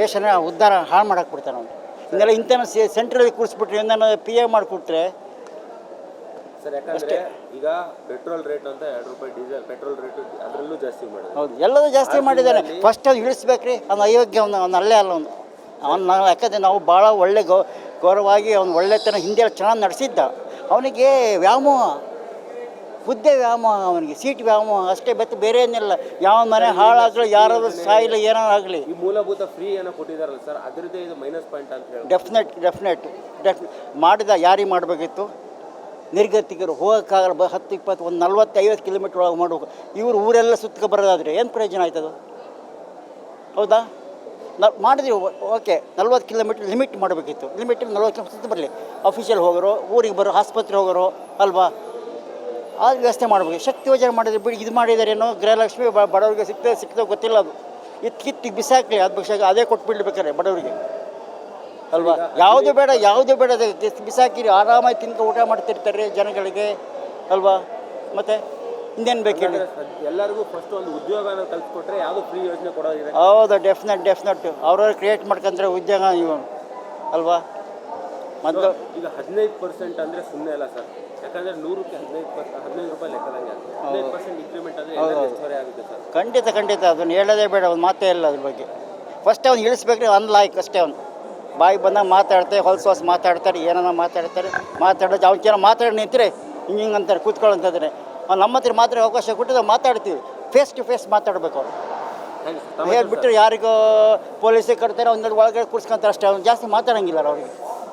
ದೇಶನ ಉದ್ಧಾರ ಹಾಳು ಮಾಡಕ್ಕೆ ಬಿಡ್ತಾನೆ ಅವನು. ಹಿಂಗೆಲ್ಲ ಇಂಥ ಸೆಂಟ್ರಲ್ಲಿ ಕೂರಿಸ್ಬಿಟ್ರೆ ಇಂಧನ ಪಿ ಎ ಮಾಡಿಕೊಟ್ರೆ ಸರ್, ಯಾಕಂದ್ರೆ ಈಗ ಪೆಟ್ರೋಲ್ ರೇಟ್ ಅಂತ 2 ರೂಪಾಯಿ ಡೀಸೆಲ್ ಪೆಟ್ರೋಲ್ ರೇಟ್ ಅದರಲ್ಲೂ ಜಾಸ್ತಿ ಮಾಡಿದ್ರು. ಹೌದು, ಎಲ್ಲದೂ ಜಾಸ್ತಿ ಮಾಡಿದ್ದಾನೆ. ಫಸ್ಟ್ ಅದು ಇಳಿಸ್ಬೇಕ್ರಿ, ಅವ್ನು ಅಯೋಗ್ಯ, ಅವ್ನು ಅಲ್ಲೇ ಅಲ್ಲ ಅವ್ನು ಯಾಕಂದರೆ ನಾವು ಭಾಳ ಒಳ್ಳೆ ಗೌರವವಾಗಿ ಅವ್ನು ಒಳ್ಳೆತನ ಹಿಂದೆ ಚೆನ್ನಾಗಿ ನಡೆಸಿದ್ದ. ಅವನಿಗೆ ವ್ಯಾಮೋಹ, ಹುದ್ದೆ ವ್ಯಾಮೋಹ, ಅವನಿಗೆ ಸೀಟ್ ವ್ಯಾಮೋಹ ಅಷ್ಟೇ, ಬತ್ತು ಬೇರೆ ಏನಿಲ್ಲ. ಯಾವ ಮನೆ ಹಾಳಾಗಲಿ, ಯಾರಾದ್ರೂ ಸಾಯಿಲ್ಲ, ಏನೋ ಆಗಲಿ, ಈ ಮೂಲಭೂತ ಫ್ರೀ ಏನೋ ಕೊಟ್ಟಿದ್ದಾರಲ್ಲ ಸರ್, ಅದರದ್ದೇ ಇದು ಮೈನಸ್ ಪಾಯಿಂಟ್ ಅಂತ ಹೇಳಿ. ಡೆಫಿನೆಟ್ ಮಾಡಿದ ಯಾರಿಗೆ ಮಾಡಬೇಕಿತ್ತು? ನಿರ್ಗತಿಕರು ಹೋಗೋಕ್ಕಾಗಲ್ಲ, 10, 20, 40-50 ಕಿಲೋಮೀಟ್ರ್ ಒಳಗೆ ಮಾಡಬೇಕು. ಇವರು ಊರೆಲ್ಲ ಸುತ್ತಕ್ಕೆ ಬರೋದಾದರೆ ಏನು ಪ್ರಯೋಜನ ಆಯ್ತದು? ಹೌದಾ? ನಾವು ಮಾಡಿದ್ವಿ, ಓಕೆ, 40 ಕಿಲೋಮೀಟ್ರ್ ಲಿಮಿಟ್ ಮಾಡಬೇಕಿತ್ತು. ಲಿಮಿಟ್ 40 ಕಿಲೋಮೀಟ್ರ್ ಸುತ್ತ ಬರಲಿ. ಅಫಿಷಿಯಲ್ ಹೋಗೋರು, ಊರಿಗೆ ಬರೋ, ಆಸ್ಪತ್ರೆ ಹೋಗೋರು ಅಲ್ವಾ, ಆ ವ್ಯವಸ್ಥೆ ಮಾಡಬೇಕು. ಶಕ್ತಿ ಯೋಜನೆ ಮಾಡಿದ್ರೆ ಬಿಡಿ, ಇದು ಮಾಡಿದಾರೇನೋ ಗೃಹಲಕ್ಷ್ಮಿ ಬಡವರಿಗೆ ಸಿಗ್ತದೆ ಗೊತ್ತಿಲ್ಲ. ಅದು ಕಿತ್ತಿಗೆ ಬಿಸಾಕಲಿ, ಅದು ಅದೇ ಕೊಟ್ಬಿಡ್ಬೇಕಾರೆ ಬಡವರಿಗೆ ಅಲ್ವಾ. ಯಾವುದು ಬೇಡ ಬಿಸಾಕಿರಿ, ಆರಾಮಾಗಿ ತಿನ್ಕ ಊಟ ಮಾಡ್ತಿರ್ತಾರೆ ಜನಗಳಿಗೆ ಅಲ್ವಾ. ಮತ್ತು ಇನ್ನೇನು ಬೇಕು ಹೇಳಿ? ಎಲ್ಲರಿಗೂ ಫಸ್ಟ್ ಒಂದು ಉದ್ಯೋಗನ ಕಲ್ತ್ಕೊಟ್ರೆ ಯಾವುದು ಫ್ರೀ ಯೋಜನೆ ಕೊಡೋದಿದೆ. ಹೌದು, ಡೆಫಿನೆಟ್ ಅವ್ರವ್ರು ಕ್ರಿಯೇಟ್ ಮಾಡ್ಕೊಂಡ್ರೆ ಉದ್ಯೋಗ ಇವು ಅಲ್ವಾ. ಮತ್ತು ಈಗ 15% ಅಂದರೆ ಸುಮ್ಮನೆ ಅಲ್ಲ ಸರ್, ಯಾಕಂದರೆ 100ಕ್ಕೆ 15 ರೂಪಾಯಿ ಲೆಕ್ಕದಂಗೆ 15% ಇಂಕ್ರಿಮೆಂಟ್ ಅಂದರೆ ಎಷ್ಟು ಆಗುತ್ತೆ ಸರ್? ಖಂಡಿತ ಅದನ್ನು ಹೇಳೋದೇ ಬೇಡ, ಒಂದು ಮಾತೇ ಇಲ್ಲ ಅದ್ರ ಬಗ್ಗೆ. ಫಸ್ಟ್ ಅವ್ನು ಇಳಿಸ್ಬೇಕ್ರಿ, ಅನ್ಲಾಯ್ಕ್ ಅಷ್ಟೇ. ಅವ್ನು ಬಾಯಿಗೆ ಬಂದಾಗ ಮಾತಾಡ್ತಾರೆ, ಹೊಲ್ಸು ಮಾತಾಡ್ತಾರೆ, ಏನೋ ಮಾತಾಡೋದು ಅವ್ನು ಮಾತಾಡಿ ನಿಂತರೆ ಹಿಂಗೆ ಅಂತಾರೆ, ಕೂತ್ಕೊಳ್ಳೋಂತಂದರೆ ಅವ್ನು ನಮ್ಮ ಹತ್ರ ಮಾತ್ರ ಅವಕಾಶ ಕೊಟ್ಟು ಮಾತಾಡ್ತೀವಿ. ಫೇಸ್ ಟು ಫೇಸ್ ಮಾತಾಡ್ಬೇಕು. ಅವ್ರು ಹೇಳ್ಬಿಟ್ರೆ ಯಾರಿಗೂ ಪೊಲೀಸಿಗೆ ಕಟ್ತಾರೆ, ಒಂದೆರಡು ಒಳಗಡೆ ಕೂರ್ಸ್ಕೊಂತಾರೆ ಅಷ್ಟೇ. ಅವ್ನು ಜಾಸ್ತಿ ಮಾತಾಡೋಂಗಿಲ್ಲ ಅವ್ರಿಗೆ.